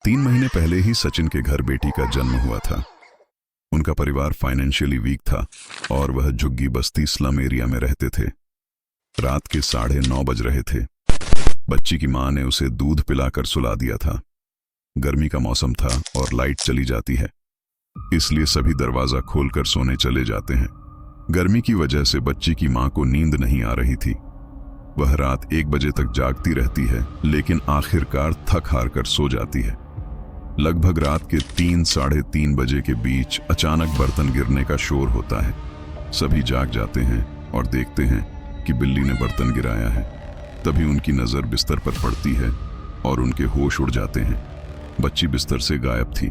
3 महीने पहले ही सचिन के घर बेटी का जन्म हुआ था। उनका परिवार फाइनेंशियली वीक था और वह झुग्गी बस्ती स्लम एरिया में रहते थे। रात के 9:30 बज रहे थे। बच्ची की मां ने उसे दूध पिलाकर सुला दिया था। गर्मी का मौसम था और लाइट चली जाती है, इसलिए सभी दरवाजा खोलकर सोने चले जाते हैं। गर्मी की वजह से बच्ची की मां को नींद नहीं आ रही थी। वह रात 1 बजे तक जागती रहती है, लेकिन आखिरकार थक हार कर सो जाती है। लगभग रात के 3 - 3:30 बजे के बीच अचानक बर्तन गिरने का शोर होता है। सभी जाग जाते हैं और देखते हैं कि बिल्ली ने बर्तन गिराया है। तभी उनकी नजर बिस्तर पर पड़ती है और उनके होश उड़ जाते हैं। बच्ची बिस्तर से गायब थी।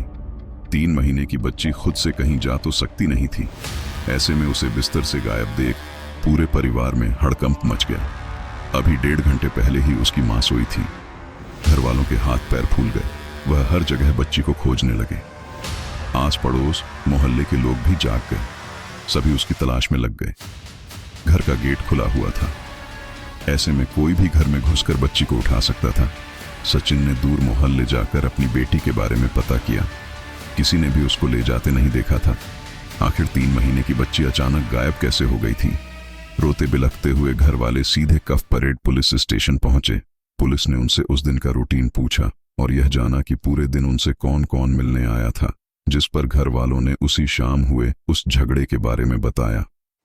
3 महीने की बच्ची खुद से कहीं जा तो सकती नहीं थी। ऐसे में उसे बिस्तर से गायब देख पूरे परिवार में हड़कंप मच गया। अभी 1.5 घंटे पहले ही उसकी मां सोई थी। घर वालों के हाथ पैर फूल गए। वह हर जगह बच्ची को खोजने लगे। आस पड़ोस मोहल्ले के लोग भी जाग गए। सभी उसकी तलाश में लग गए। घर का गेट खुला हुआ था। ऐसे में कोई भी घर में घुसकर बच्ची को उठा सकता था। सचिन ने दूर मोहल्ले जाकर अपनी बेटी के बारे में पता किया। किसी ने भी उसको ले जाते नहीं देखा था। आखिर 3 महीने की बच्ची अचानक गायब कैसे हो गई थी? रोते बिलखते हुए घर वाले सीधे कफ परेड पुलिस स्टेशन पहुंचे। पुलिस ने उनसे उस दिन का रूटीन पूछा और यह जाना कि पूरे दिन उनसे कौन कौन मिलने आया था, जिस पर घर वालों ने उसी शाम हुए उस झगड़े के बारे में बताया।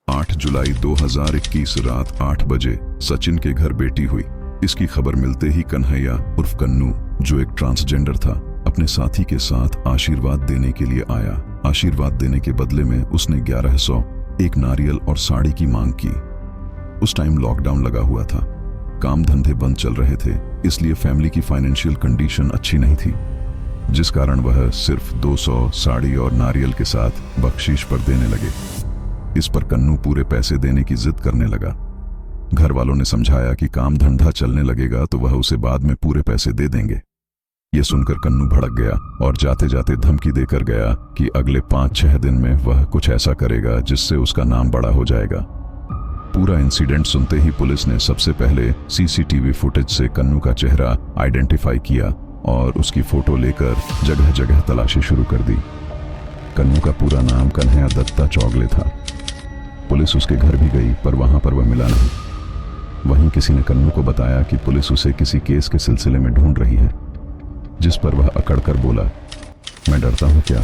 8 जुलाई 2021 रात 8 बजे सचिन के घर बेटी हुई। इसकी खबर मिलते ही कन्हैया उर्फ कन्नू, जो एक ट्रांसजेंडर था, अपने साथी के साथ आशीर्वाद देने के लिए आया। आशीर्वाद देने के बदले में उसने 1100, एक नारियल और साड़ी की मांग की। उस टाइम लॉकडाउन लगा हुआ था, काम धंधे बंद चल रहे थे, इसलिए फैमिली की फाइनेंशियल कंडीशन अच्छी नहीं थी, जिस कारण वह सिर्फ 200 साड़ी और नारियल के साथ बख्शीश पर देने लगे। इस पर कन्नू पूरे पैसे देने की जिद करने लगा। घर वालों ने समझाया कि काम धंधा चलने लगेगा तो वह उसे बाद में पूरे पैसे दे देंगे। यह सुनकर कन्नू भड़क गया और जाते जाते धमकी देकर गया कि अगले 5-6 दिन में वह कुछ ऐसा करेगा जिससे उसका नाम बड़ा हो जाएगा। पूरा इंसिडेंट सुनते ही पुलिस ने सबसे पहले सीसीटीवी फुटेज से कन्नू का चेहरा आइडेंटिफाई किया और उसकी फोटो लेकर जगह जगह तलाशी शुरू कर दी। कन्नू का पूरा नाम कन्हैया दत्ता चौगले था। पुलिस उसके घर भी गई, पर वहां पर वह मिला नहीं। वहीं किसी ने कन्नू को बताया कि पुलिस उसे किसी केस के सिलसिले में ढूंढ रही है, जिस पर वह अकड़कर बोला, मैं डरता हूं क्या,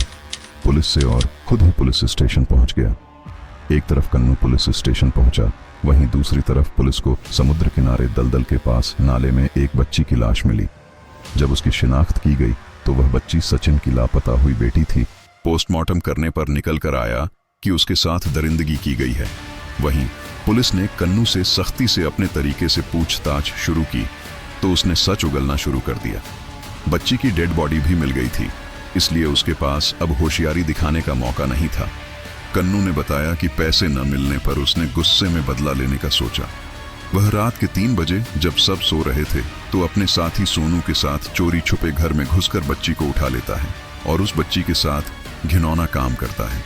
पुलिस से, और खुद ही पुलिस स्टेशन पहुंच गया। एक तरफ कन्नू पुलिस स्टेशन पहुंचा, वहीं दूसरी तरफ पुलिस को समुद्र किनारे दलदल के पास नाले में एक बच्ची की लाश मिली। जब उसकी शिनाख्त की गई तो वह बच्ची सचिन की लापता हुई बेटी थी। पोस्टमार्टम करने पर निकल कर आया कि उसके साथ दरिंदगी की गई है। वहीं पुलिस ने कन्नू से सख्ती से अपने तरीके से पूछताछ शुरू की तो उसने सच उगलना शुरू कर दिया। बच्ची की डेड बॉडी भी मिल गई थी, इसलिए उसके पास अब होशियारी दिखाने का मौका नहीं था। कन्नू ने बताया कि पैसे न मिलने पर उसने गुस्से में बदला लेने का सोचा। वह रात के 3 बजे जब सब सो रहे थे तो अपने साथी सोनू के साथ चोरी छुपे घर में घुसकर बच्ची को उठा लेता है और उस बच्ची के साथ घिनौना काम करता है।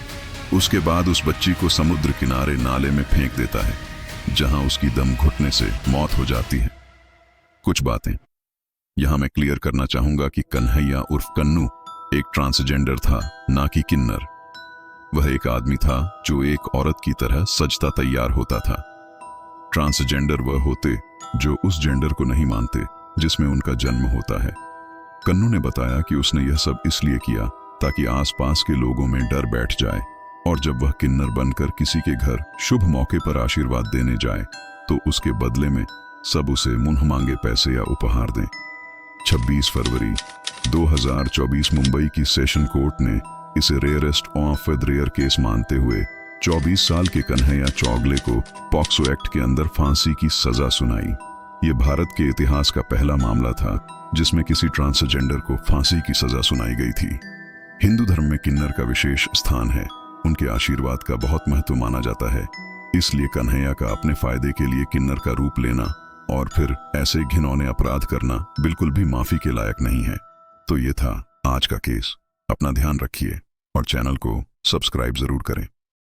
उसके बाद उस बच्ची को समुद्र किनारे नाले में फेंक देता है, जहां उसकी दम घुटने से मौत हो जाती है। कुछ बातें यहां मैं क्लियर करना चाहूंगा कि कन्हैया उर्फ कन्नू एक ट्रांसजेंडर था, ना कि किन्नर। वह एक आदमी था जो एक औरत की तरह सजता तैयार होता था। ट्रांसजेंडर वह होते जो उस जेंडर को नहीं मानते जिसमें उनका जन्म होता है। कन्नू ने बताया कि उसने यह सब इसलिए किया ताकि आसपास के लोगों में डर बैठ जाए, और जब वह किन्नर बनकर किसी के घर शुभ मौके पर आशीर्वाद देने जाए तो उसके बदले में सब उसे मुंह मांगे पैसे या उपहार दें। 26 फरवरी 2024 मुंबई की सेशन कोर्ट ने इसे रेयरेस्ट ऑफ रेयर केस मानते हुए 24 साल के कन्हैया चौगले को पॉक्सो एक्ट के अंदर फांसी की सजा सुनाई। ये भारत के इतिहास का पहला मामला था जिसमें किसी ट्रांसजेंडर को फांसी की सजा सुनाई गई थी। हिंदू धर्म में किन्नर का विशेष स्थान है। उनके आशीर्वाद का बहुत महत्व माना जाता है, इसलिए कन्हैया का अपने फायदे के लिए किन्नर का रूप लेना और फिर ऐसे घिनौने अपराध करना बिल्कुल भी माफी के लायक नहीं है। तो ये था आज का केस। अपना ध्यान रखिए और चैनल को सब्सक्राइब जरूर करें।